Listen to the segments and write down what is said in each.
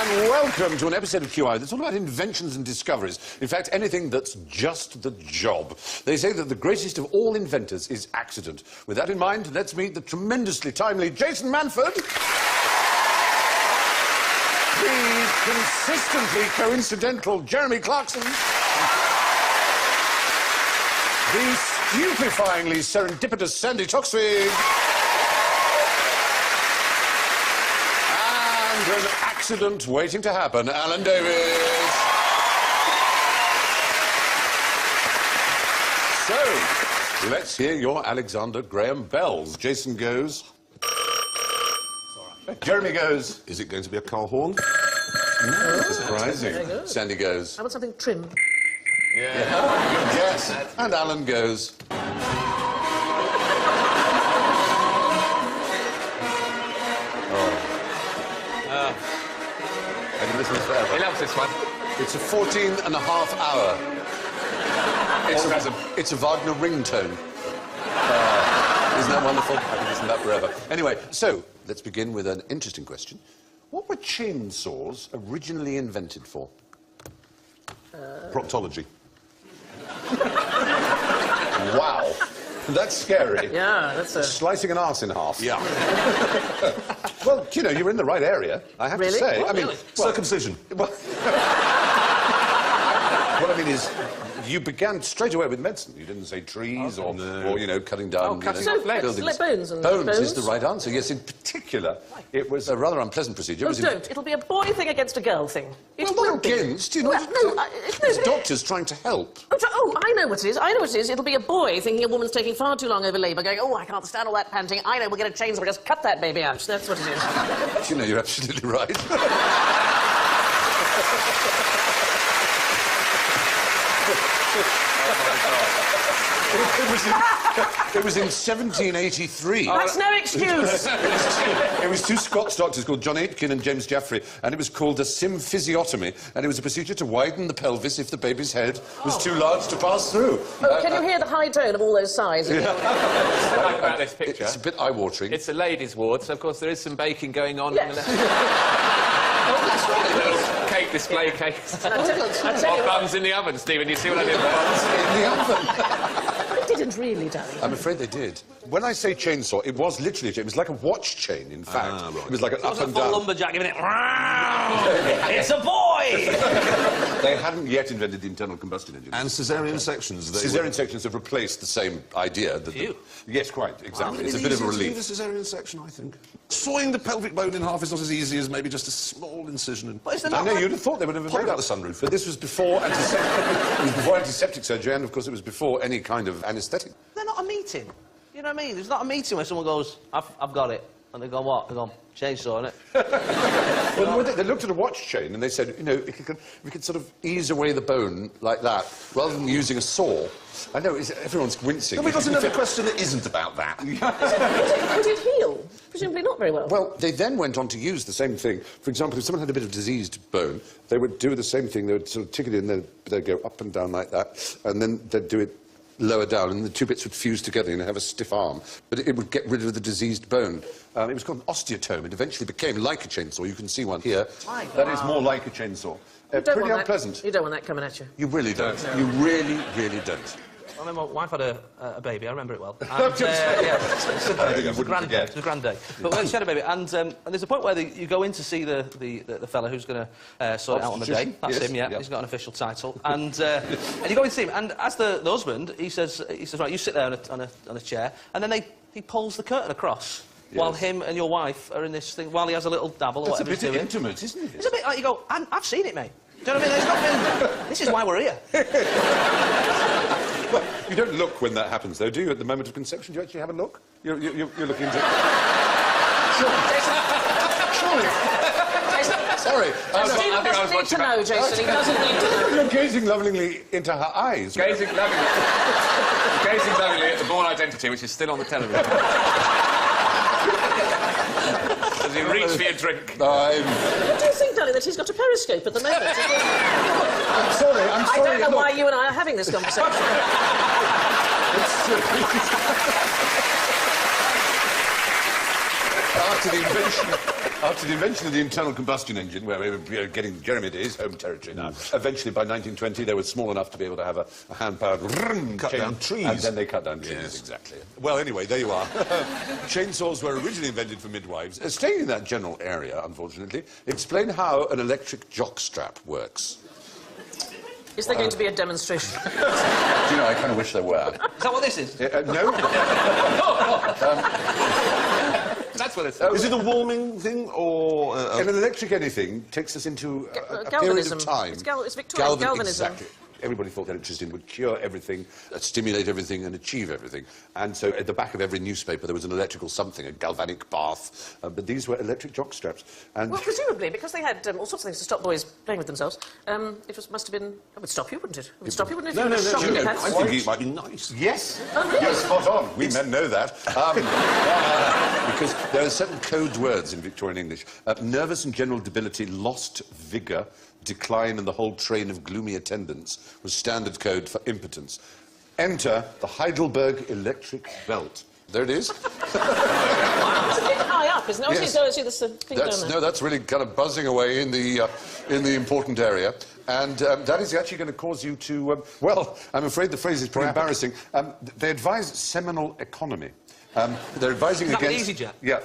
And welcome to an episode of QI that's all about inventions and discoveries. In fact, anything that's just the job. They say that the greatest of all inventors is accident. With that in mind, let's meet the tremendously timely Jason Manford. The consistently coincidental Jeremy Clarkson. The stupefyingly serendipitous Sandy Toksvig. And an accident waiting to happen, Alan Davies. So, let's hear your Alexander Graham Bells. Jason goes. Jeremy goes. Is it going to be a car horn? Surprising. Sandy goes. How about something trim? Yeah. Yes. And Alan goes. I can listen forever. He loves this one. It's a 14-and-a-half hour. It's a Wagner ringtone. Isn't that wonderful? I can listen to that forever. Anyway, so let's begin with an interesting question. What were chainsaws originally invented for? Proctology. Wow. That's scary. Yeah, that's a... Slicing an arse in half. Yeah. Well, you know, you're in the right area, I have to say. What, I mean, really? Circumcision. Well, what I mean is, you began straight away with medicine. You didn't say trees or, you know, cutting down cutting you know, off legs. buildings. Bones and bones is the right answer. Yes, in particular, it was a rather unpleasant procedure. Oh, don't. It'll be a boy thing against a girl thing. It Well, will not be. against, you know. Well, no, There's doctors trying to help. Oh, I know what it is. I know what it is. It'll be a boy thinking a woman's taking far too long over labour, going, oh, I can't stand all that panting. I know, we'll get a chainsaw and just cut that baby out. That's what it is. You know, you're absolutely right. It was in 1783. That's no excuse. It was two Scots doctors called John Aitken and James Jaffrey, and it was called a symphysiotomy, and it was a procedure to widen the pelvis if the baby's head was too large to pass through. Oh, can you hear the high tone of all those sighs? I like about this picture. It's a bit eye-watering. It's a ladies' ward, so of course there is some baking going on. Yes. Oh, that's right. Cake display cakes. I tell you Buns in the oven, Stephen. You see what I did? In the oven. I didn't really, darling. I'm afraid they did. When I say chainsaw, it was literally a chain. It was like a watch chain, in fact. Right. It was like an up and Full down. lumberjack giving it. It's a boy! They hadn't yet invented the internal combustion engine. And caesarean sections. Caesarean sections have replaced the same idea. That yes, quite, exactly. It's a bit of a relief. A caesarean section, I think. Sawing the pelvic bone in half is not as easy as maybe just a small incision. And... But is there I not know, like... you'd have thought they would have Pop made out out the sunroof. But this was before antiseptic. It was before antiseptic surgery, and of course it was before any kind of anaesthetic. They're not a meeting. You know what I mean? There's not a meeting where someone goes, I've got it. And they go, what? They go, chainsaw, innit? Well, they looked at a watch chain and they said, you know, if we could sort of ease away the bone like that, rather than using a saw. I know, everyone's wincing. Can we got another question that isn't about that? Would it heal? Presumably not very well. Well, they then went on to use the same thing. For example, if someone had a bit of diseased bone, they would do the same thing. They would sort of tick it in, they'd go up and down like that, and then they'd do it lower down, and the two bits would fuse together and have a stiff arm. But it would get rid of the diseased bone. It was called an osteotome. It eventually became like a chainsaw. You can see one here. That is more like a chainsaw. Pretty unpleasant. You don't want that coming at you. You really don't. No. You really, really don't. I remember my wife had a baby, I remember it well. And, yeah, it's a grand day. It's a grand day. But when she had a baby, and there's a point where you go in to see the fella who's going to sort it out on the day. That's him, yeah. He's got an official title. And you go in to see him, and as the husband, he says, right, you sit there on a chair, and then he pulls the curtain across. Yes. While him and your wife are in this thing, while he has a little dabble or whatever he's doing. It's a bit intimate, isn't it? It's a bit like you go, I've seen it, mate. Do you know what I mean? There's nothing... This is why we're here. Well, you don't look when that happens, though, do you, at the moment of conception? Do you actually have a look? You're looking into... Surely. Sorry. Stephen doesn't need to know, Jason. He doesn't need to know. You're gazing lovingly into her eyes. Gazing lovingly at the Born Identity, which is still on the television. As you reach for your drink. What do you think, darling, that he's got a periscope at the moment? I'm sorry. I don't know why you and I are having this conversation. After the invention After the invention of the internal combustion engine, where we were getting Jeremy to his home territory now, eventually by 1920 they were small enough to be able to have a hand-powered Cut down trees. And then they cut down trees, Yes. exactly. Well, anyway, there you are. Chainsaws were originally invented for midwives. Staying in that general area, unfortunately, explain how an electric jockstrap works. Is there going to be a demonstration? Do you know, I kind of wish there were. Is that what this is? No. That's what it's... Is it a warming thing, or... And an electric anything takes us into a period of time. It's Victorian galvanism. Exactly. Everybody thought that electricity would cure everything, stimulate everything, and achieve everything. And so at the back of every newspaper there was an electrical something, a galvanic bath. But these were electric jockstraps. And Well, presumably, because they had all sorts of things to stop boys playing with themselves, must have been... It would stop you, wouldn't it? It would stop you, wouldn't it? No, If you were shocked no, at no. that. I think it might be nice. yes, Oh, really? you're spot on. We men know that. Because there are certain code words in Victorian English. Nervous and general debility, lost vigour, decline and the whole train of gloomy attendants was standard code for impotence. Enter the Heidelberg electric belt. There it is. It's a bit high up, isn't it? Oh, Yes. see, there's a thing down there. No, that's really kind of buzzing away in the important area. And that is actually going to cause you to... well, I'm afraid the phrase is pretty embarrassing. They advise seminal economy. They're advising Is that against... with EasyJet? Yeah.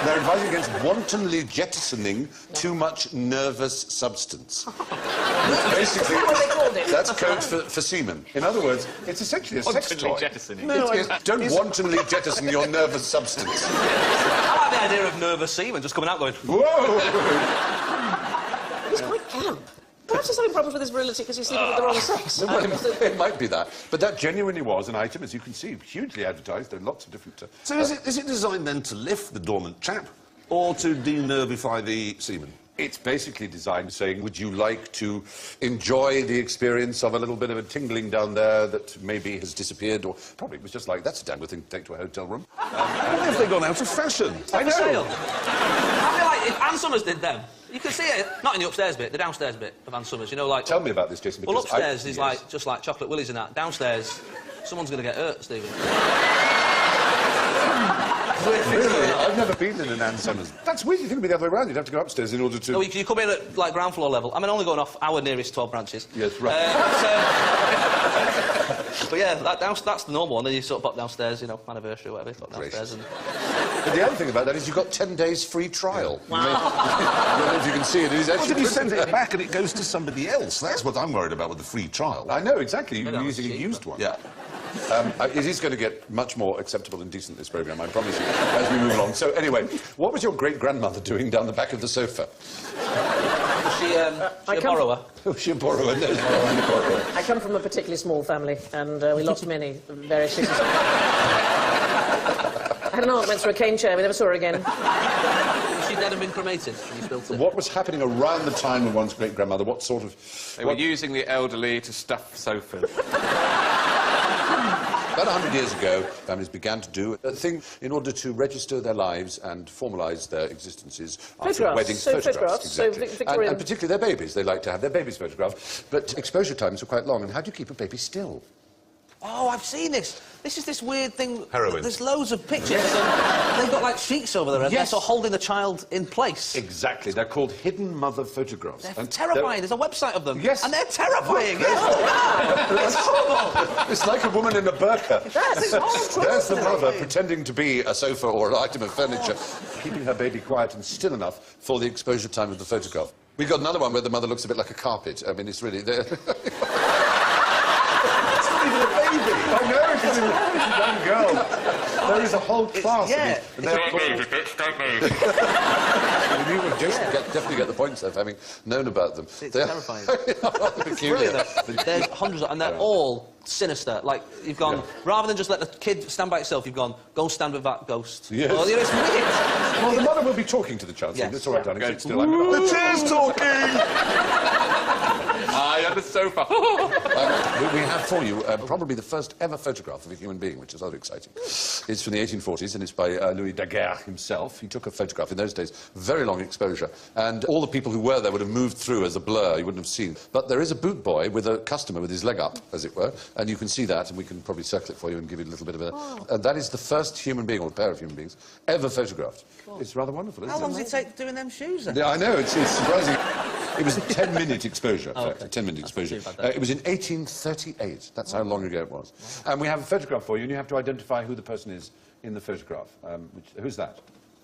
They're advising against wantonly jettisoning too much nervous substance. Basically, Is that what they called it? that's code for semen. In other words, it's essentially a sex toy. jettisoning. Don't wantonly jettison your nervous substance. I like the idea of nervous semen just coming out going... Whoa! He's quite camp. Perhaps he's having problems with his virility because he's sleeping with the wrong sex. Well, it might be that. But that genuinely was an item, as you can see, hugely advertised. There are lots of different... So is it designed then to lift the dormant chap, or to denervify the semen? It's basically designed saying, would you like to enjoy the experience of a little bit of a tingling down there that maybe has disappeared, or probably it was just like, that's a damn good thing to take to a hotel room. Why have they gone out of fashion? I know. Sale. I feel like if Ann Summers did them, you can see it, not in the upstairs bit, the downstairs bit of Ann Summers, you know, like... Tell me about this, Jason, Well, because upstairs is yes. like, just like Chocolate Willies and that. Downstairs, someone's going to get hurt, Stephen. Really? I've never been in an Ann Summers. That's weird. You think it'd be the other way around. You'd have to go upstairs in order to... No, you come in at, like, ground floor level. I mean, only going off our nearest 12 branches. Yes, right. But yeah, that's the normal one. Then you sort of pop downstairs, you know, anniversary or whatever, pop downstairs and... But the other thing about that is you've got 10 days free trial. Wow. I don't know if you can see it. It is What actually... if you send it back and it goes to somebody else? That's what I'm worried about with the free trial. I know, exactly. You're know, using a cheap, used one. Yeah. It is going to get much more acceptable and decent, this programme, I promise you, as we move along. So, anyway, what was your great-grandmother doing down the back of the sofa? Was she a borrower? Was she a borrower? No. I come from a particularly small family, and we lost many various things. I had an aunt went through a cane chair. We never saw her again. Was she dead and been cremated when you built it? What was happening around the time of one's great-grandmother? What sort of... They were using the elderly to stuff sofas. About 100 years ago, families began to do a thing in order to register their lives and formalise their existences after Photographs. weddings. So photographs, so exactly. Victorian... And particularly their babies. They like to have their babies photographed. But exposure times are quite long. And how do you keep a baby still? Oh, I've seen this. This is this weird thing... Heroin. There's loads of pictures. And they've got, like, sheets over their head. Yes. They're sort of holding the child in place. Exactly. They're called hidden mother photographs. They're And terrifying. There's a website of them. Yes. And they're terrifying. Yes. It's horrible. It's like a woman in a burqa. That's horrible. There's the mother pretending to be a sofa or an item of furniture, keeping her baby quiet and still enough for the exposure time of the photograph. We've got another one where the mother looks a bit like a carpet. I mean, it's really... I know, it's a young girl. There is a whole class yeah. of these. And they're called... You would definitely get the points of having known about them. It's They're terrifying. peculiar. There's hundreds of... And they're all sinister. Like, you've gone... Rather than just let the kid stand by itself, you've gone, go stand with that ghost. Yes. Well, you know, it's weird. Well, the mother will be talking to the child, saying, Yes. that's all right, darling, sit still. The chair's talking! Lie on the sofa. We have for you probably the first ever photograph of a human being, which is rather exciting. It's from the 1840s, and it's by Louis Daguerre himself. He took a photograph in those days, very long exposure, and all the people who were there would have moved through as a blur, you wouldn't have seen. But there is a boot boy with a customer with his leg up, as it were, and you can see that, and we can probably circle it for you and give you a little bit of a... And that is the first human being, or pair of human beings, ever photographed. It's rather wonderful, isn't it? How long does it take doing them shoes, then? Yeah, I know, it's surprising. It was a 10-minute exposure, in fact, a 10-minute exposure. It was in 1838. That's how long ago it was. And we have a photograph for you, and you have to identify who the person is in the photograph. Who's that?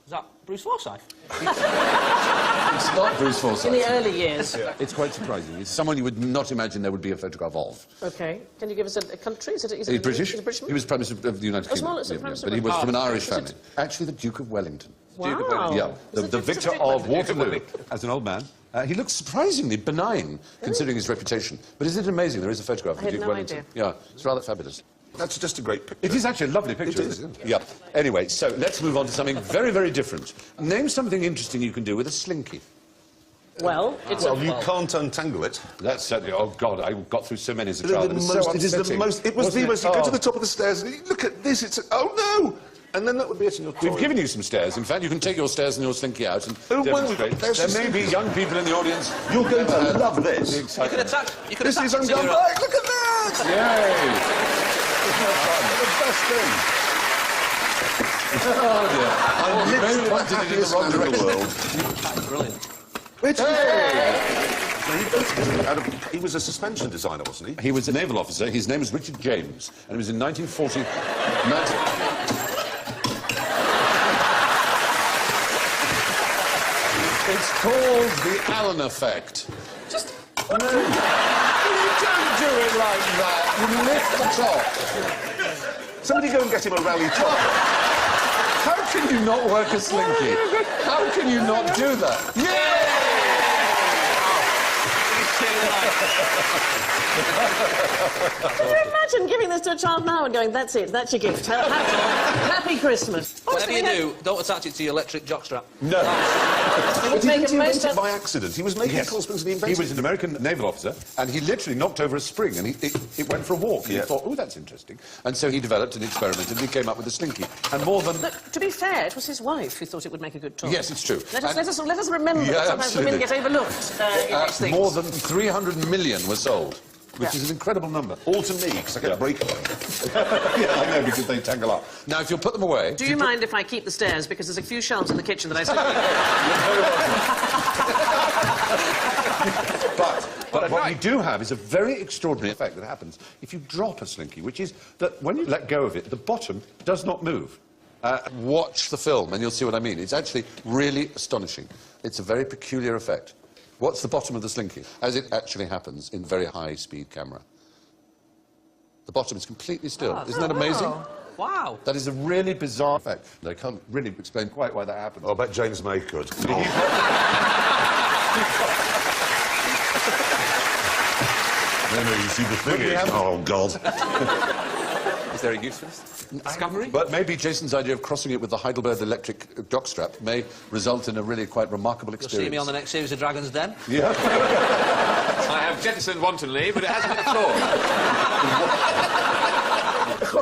Is that Bruce Forsyth? It's not Bruce Forsyth. In the early years. It's quite surprising. It's someone you would not imagine there would be a photograph of. OK. Can you give us a country? Is He's British. Is he British? He was Prime Minister of the United Kingdom. But he was from an Irish family. Actually, the Duke of Wellington. Wow. Yeah, the victor of Waterloo. As an old man. He looks surprisingly benign, considering his reputation. But isn't it amazing? There is a photograph of the Duke of Wellington. Idea. Yeah, it's rather fabulous. That's just a great picture. It is actually a lovely picture. It is. Yeah. Anyway, so let's move on to something very, very different. Name something interesting you can do with a slinky. Well, it's Well, you can't untangle it. That's certainly... Oh, God, I got through so many as a It child. It was so is the upsetting. most... It was Wasn't the most... You go Oh. to the top of the stairs and you look at this, it's... Oh, no! And then that would be it in your toilet. We've given you some stairs. In fact, you can take your stairs and your slinky out and Oh, well, demonstrate. there's There just- may be young people in the audience. You're going to love The this. excitement. You could This attach is it on to your... going back. Look at that! Yay! The best thing. Oh, dear. I'm Maybe literally one the did it in the happiest wrong man in the direction. world. Brilliant. Which he was a suspension designer, wasn't he? He was a naval officer. His name was Richard James, and it was in 1940... It's called the Allen effect. Just... No. You don't do it like that. You lift the top. Somebody go and get him a rally top. How can you not work a slinky? How can you not do that? Yeah! Can you imagine giving this to a child now and going, that's it, that's your gift. Happy Christmas. Whatever you do, don't attach it to your electric jockstrap. No. It would He make didn't a most invent it by accident. He was making consequence and he He invented was an American naval officer, and he literally knocked over a spring, and it went for a walk. And Yeah. he thought, oh, that's interesting. And so he developed an experiment, and he came up with a slinky. And more than... But to be fair, it was his wife who thought it would make a good toy. Yes, it's true. Let us remember Yeah, that sometimes women get absolutely. overlooked in these things. more than 300 million were sold, which is an incredible number. all to me, because I get a break. Yeah, I know, because they tangle up. Now, if you'll put them away... Do you mind if I keep the stairs? Because there's a few shelves in the kitchen that I still... But what you do have is a very extraordinary effect that happens if you drop a slinky, which is that when you let go of it, the bottom does not move. Watch the film and you'll see what I mean. It's actually really astonishing. It's a very peculiar effect. What's the bottom of the slinky? As it actually happens in very high-speed camera. The bottom is completely still. Isn't that amazing? Wow. That is a really bizarre effect. I can't really explain quite why that happens. Oh, I bet James May could. No, you see the thing is... Oh, God. Is there a use for this discovery? But maybe Jason's idea of crossing it with the Heidelberg electric jockstrap may result in a really quite remarkable You'll experience. see me on the next series of Dragon's Den. Yeah. I have jettisoned wantonly, but it hasn't been floored.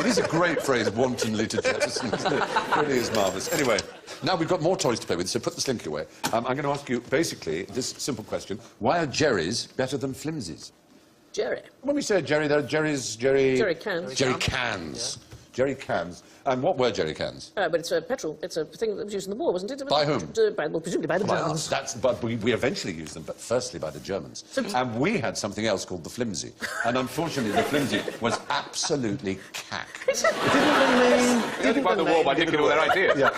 It is a great phrase, wantonly to jettison. It really is marvellous. Anyway, now we've got more toys to play with, so put the slinky away. I'm going to ask you, basically, this simple question. Why are Jerry's better than Flimsies? Jerry. When we say Jerry, there are Jerry's... Jerry cans. Jerry cans. Yeah. Jerry cans. And what were Jerry cans? But it's a petrol. It's a thing that was used in the war, wasn't it? By whom? Well, presumably by the Germans. But we eventually used them, but firstly by the Germans. And we had something else called the flimsy. And unfortunately, the flimsy was absolutely cack. They only won the war by taking all their ideas. Yeah,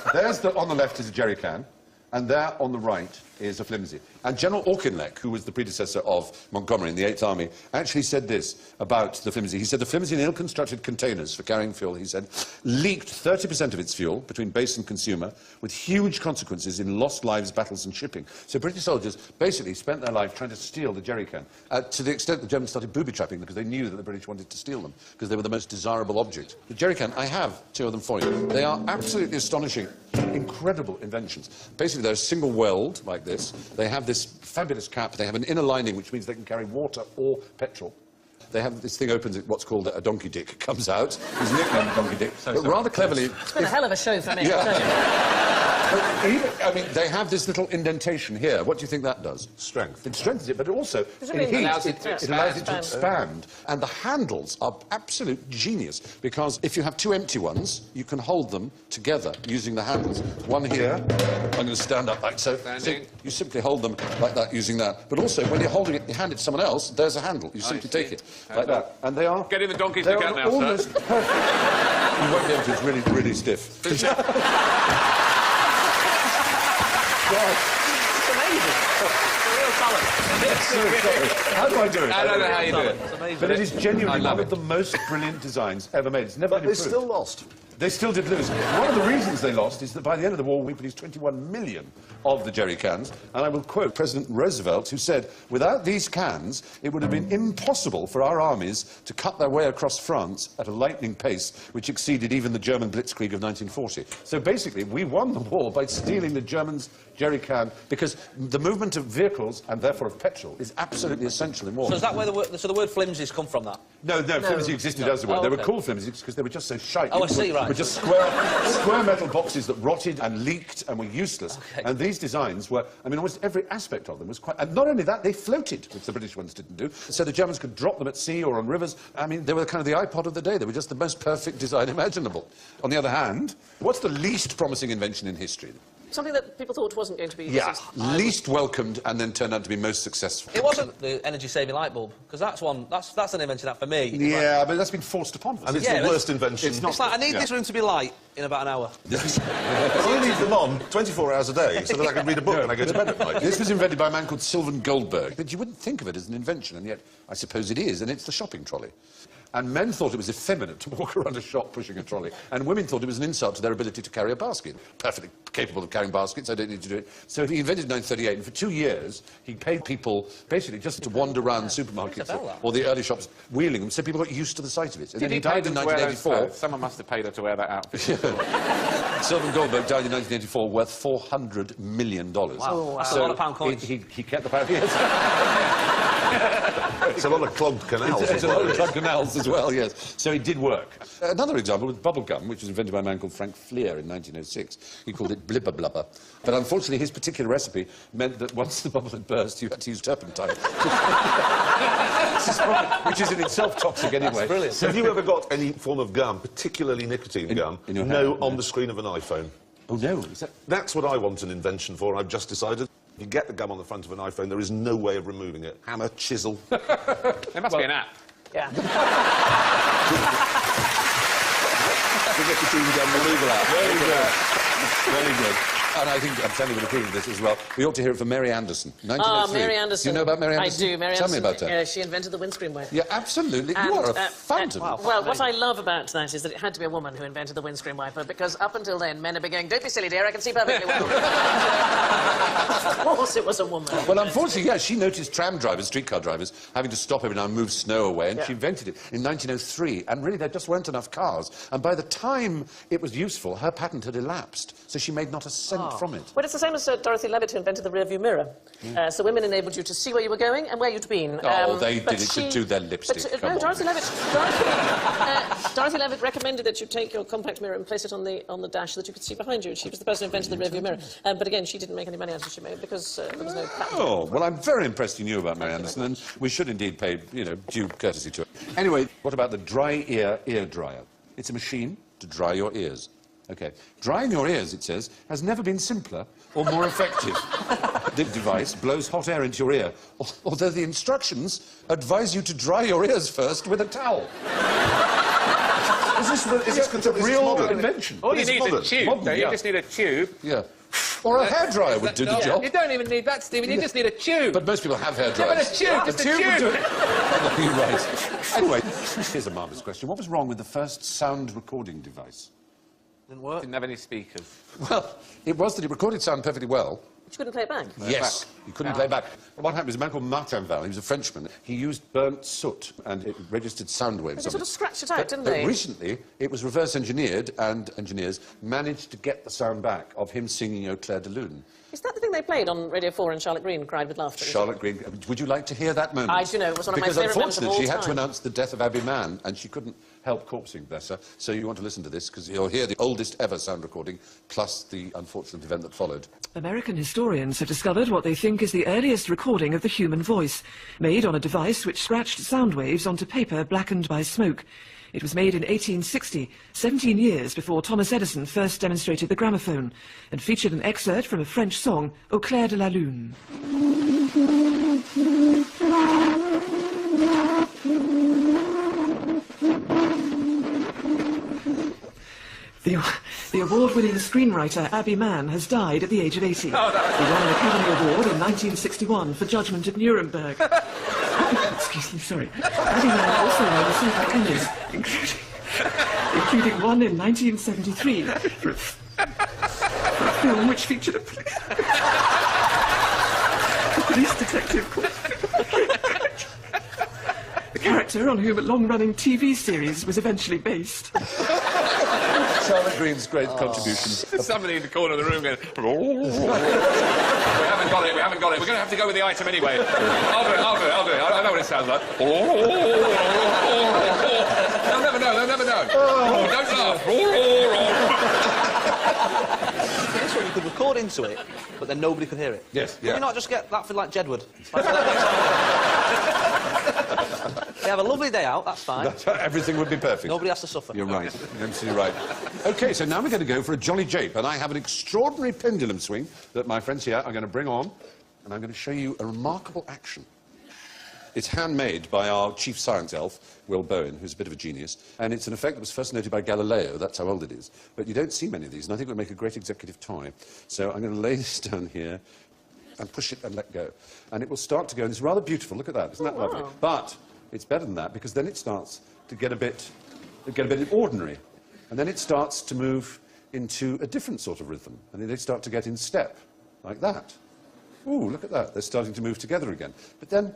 on the left is a jerry can, and there on the right is a flimsy. And General Auchinleck, who was the predecessor of Montgomery in the 8th Army, actually said this about the flimsy. He said the flimsy in ill-constructed containers for carrying fuel, he said, leaked 30% of its fuel between base and consumer, with huge consequences in lost lives, battles and shipping. So British soldiers basically spent their life trying to steal the jerry can, to the extent the Germans started booby-trapping them because they knew that the British wanted to steal them, because they were the most desirable object. The jerry can, I have 2 of them for you. They are absolutely astonishing. incredible inventions. Basically, they're a single weld like this. They have this fabulous cap. They have an inner lining, which means they can carry water or petrol. They have this thing opens, what's called a donkey dick comes out. His nickname Donkey Dick. But rather cleverly... It's been a hell of a show for me. But even, I mean, they have this little indentation here. What do you think that does? Strength. It strengthens it, but it also it mean it allows heats, it to allows it to expand. And the handles are absolute genius, because if you have two empty ones, you can hold them together using the handles. One here, I'm going to stand up like so. You simply hold them like that using that. But also, when you're holding it, you hand it to someone else, there's a handle. You simply take it like that. And they are... Getting the donkey's dick out now, almost sir. perfect. You won't be able to, it's really, really stiff. It's amazing. Real talent. How do I do it? I don't know how you do it. It's amazing. But it is genuinely love one of the most brilliant designs ever made. It's never been They improved. still lost. They still did lose. One of the reasons they lost is that by the end of the war, we produced 21 million of the jerry cans. And I will quote President Roosevelt, who said, without these cans, it would have been impossible for our armies to cut their way across France at a lightning pace, which exceeded even the German blitzkrieg of 1940. So basically, we won the war by stealing the Germans' jerry can, because the movement of vehicles, and therefore of petrol, is absolutely essential in war. So is that where the word flimsies come from, that? No, flimsy existed as a word. Oh, They were okay. called flimsies because they were just so shite. Oh, I see, right. Were just square metal boxes that rotted and leaked and were useless. Okay. And these designs were, I mean, almost every aspect of them was quite... And not only that, they floated, which the British ones didn't do. So the Germans could drop them at sea or on rivers. I mean, they were kind of the iPod of the day. They were just the most perfect design imaginable. On the other hand, what's the least promising invention in history? Something that people thought wasn't going to be... Yeah, least welcomed and then turned out to be most successful. It wasn't the energy-saving light bulb, because that's an invention that for me. Yeah, but that's been forced upon us. And it's Yeah, the worst invention. it's not- It's like, I need this room to be light in about an hour. I leave them on 24 hours a day so that I can read a book when I go to bed at night. This was invented by a man called Sylvan Goldberg, but you wouldn't think of it as an invention, and yet I suppose it is, and it's the shopping trolley. And men thought it was effeminate to walk around a shop pushing a trolley, and women thought it was an insult to their ability to carry a basket. Perfectly capable of carrying baskets, I don't need to do it. So he invented it in 1938, and for 2 years he paid people basically just to wander around supermarkets or the early shops wheeling them, so people got used to the sight of it. And then he died in 1984. Someone must have paid her to wear that outfit. Sylvan Goldberg died in 1984, worth $400 million. Wow, that's a lot of pound coins. He kept the pound. Yes. It's a lot of clogged canals. It's a lot of clogged canals as well, yes. So it did work. Another example was bubble gum, which was invented by a man called Frank Fleer in 1906. He called it blibber blubber. But unfortunately, his particular recipe meant that once the bubble had burst, you had to use turpentine. Which is in itself toxic anyway. That's brilliant. Have you ever got any form of gum, particularly nicotine gum, in your no hand, on yeah. the screen of an iPhone? Oh, no. Is that... That's what I want an invention for, I've just decided. You get the gum on the front of an iPhone, there is no way of removing it. Hammer, chisel. There must be an app. Yeah. The nicotine gum removal app. Very good. Very good. And I think, I'm telling you the approve of this as well, we ought to hear it from Mary Anderson, 1903. Mary Anderson. Do you know about Mary Anderson? I do, Mary Tell Anderson. me about her. She invented the windscreen wiper. Yeah, absolutely. And, you are a fountain. well, what I love about that is that it had to be a woman who invented the windscreen wiper, because up until then, men have been going, don't be silly, dear, I can see perfectly well. Of course it was a woman. Well, unfortunately, yeah, she noticed tram drivers, streetcar drivers, having to stop every now and move snow away, and she invented it in 1903, and really there just weren't enough cars, and by the time it was useful, her patent had elapsed, so she made not a cent from it. Well, it's the same as Dorothy Levitt, who invented the rear-view mirror. So women enabled you to see where you were going and where you'd been. Oh, they but did it to do their lipstick. But, Come no, on. Dorothy Levitt recommended that you take your compact mirror and place it on the dash so that you could see behind you. And she was the person who invented the rear-view mirror. But again, she didn't make any money out of it, she made, because there was no patent. Oh, well, I'm very impressed you knew about Mary Anderson, and we should indeed pay, due courtesy to it. Anyway, what about the dry ear dryer? It's a machine to dry your ears. OK. Drying your ears, it says, has never been simpler or more effective. The device blows hot air into your ear, although the instructions advise you to dry your ears first with a towel. Is this a real invention? All you It's need is a modern. tube. Modern, don't you yeah. just need a tube. Yeah. Or a hairdryer would do the job. You don't even need that, Stephen. You just need a tube. But most people have hairdryers. Yeah, but a tube, just a would tube. do it. You're right. Anyway, here's a marvellous question. What was wrong with the first sound recording device? Didn't work. Didn't have any speakers. Well, it was that it recorded sound perfectly well, She couldn't play it back. Yes, he couldn't play back. What happened was a man called Martin Val, he was a Frenchman. He used burnt soot and it registered sound waves. They sort of scratched it out, didn't they? But recently, it was reverse engineered and engineers managed to get the sound back of him singing Au Clair de Lune. Is that the thing they played on Radio 4 and Charlotte Green cried with laughter? Charlotte Green, would you like to hear that moment? I do know, it was one of my favourite moments of all Because unfortunately, she had to time. announce the death of Abbey Mann, and she couldn't help corpsing, bless her. So you want to listen to this, because you'll hear the oldest ever sound recording, plus the unfortunate event that followed. American historians have discovered what they think is the earliest recording of the human voice, made on a device which scratched sound waves onto paper blackened by smoke. It was made in 1860, 17 years before Thomas Edison first demonstrated the gramophone, and featured an excerpt from a French song, Au Clair de la Lune. The award-winning screenwriter Abbey Mann has died at the age of 80. He won an Academy Award in 1961 for Judgment at Nuremberg. Excuse me, sorry. Abbey Mann also won several Emmys, including one in 1973 for a film which featured a police detective called... The character on whom a long-running TV series was eventually based. Charlotte Green's great contribution. Somebody in the corner of the room going... We haven't got it, we haven't got it. We're going to have to go with the item anyway. I'll do it. I know what it sounds like. They'll never know, Don't laugh. This one you could record into it, but then nobody could hear it. Yes, Can you not just get that for like Jedward? They have a lovely day out, that's fine. Everything would be perfect. Nobody has to suffer. You're right. You're absolutely right. OK, so now we're going to go for a jolly jape, and I have an extraordinary pendulum swing that my friends here are going to bring on, and I'm going to show you a remarkable action. It's handmade by our chief science elf, Will Bowen, who's a bit of a genius, and it's an effect that was first noted by Galileo, that's how old it is. But you don't see many of these, and I think it would make a great executive toy. So I'm going to lay this down here and push it and let go. And it will start to go, and it's rather beautiful, look at that, isn't that lovely? But it's better than that, because then it starts to get a bit ordinary. And then it starts to move into a different sort of rhythm, and then they start to get in step, like that. Ooh, look at that, they're starting to move together again. But then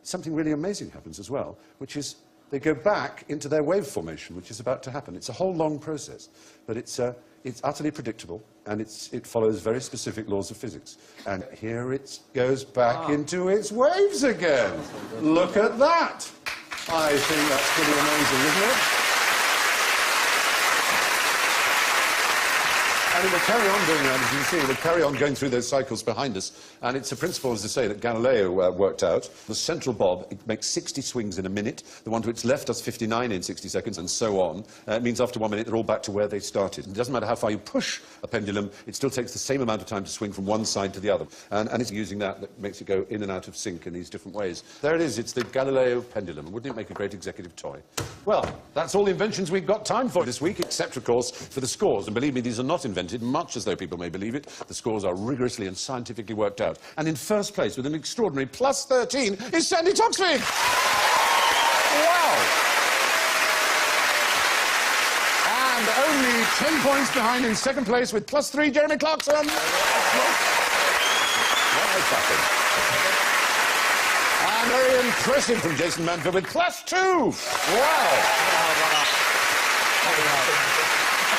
something really amazing happens as well, which is they go back into their wave formation, which is about to happen. It's a whole long process, but it's utterly predictable, and it follows very specific laws of physics. And here it goes back into its waves again. Look at that. I think that's pretty amazing, isn't it? And it will carry on doing that, as you can see. It will carry on going through those cycles behind us. And it's a principle, as I say, that Galileo worked out. The central bob, it makes 60 swings in a minute. The one to its left does 59 in 60 seconds, and so on. It means after 1 minute, they're all back to where they started. It doesn't matter how far you push a pendulum, it still takes the same amount of time to swing from one side to the other. And it's using that makes it go in and out of sync in these different ways. There it is, it's the Galileo pendulum. Wouldn't it make a great executive toy? Well, that's all the inventions we've got time for this week, except, of course, for the scores. And believe me, these are not invented, much as though people may believe it. The scores are rigorously and scientifically worked out. And in first place, with an extraordinary plus 13, is Sandy Toxvig! Wow! And only 10 points behind in second place with plus 3, Jeremy Clarkson! What has happened? And very impressive from Jason Manford with plus 2! Wow!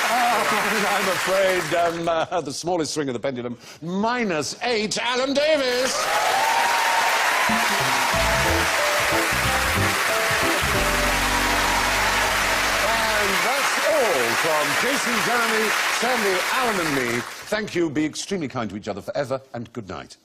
I'm afraid the smallest swing of the pendulum, minus 8, Alan Davis. And that's all from Jason, Jeremy, Sandy, Alan and me. Thank you. Be extremely kind to each other forever, and good night.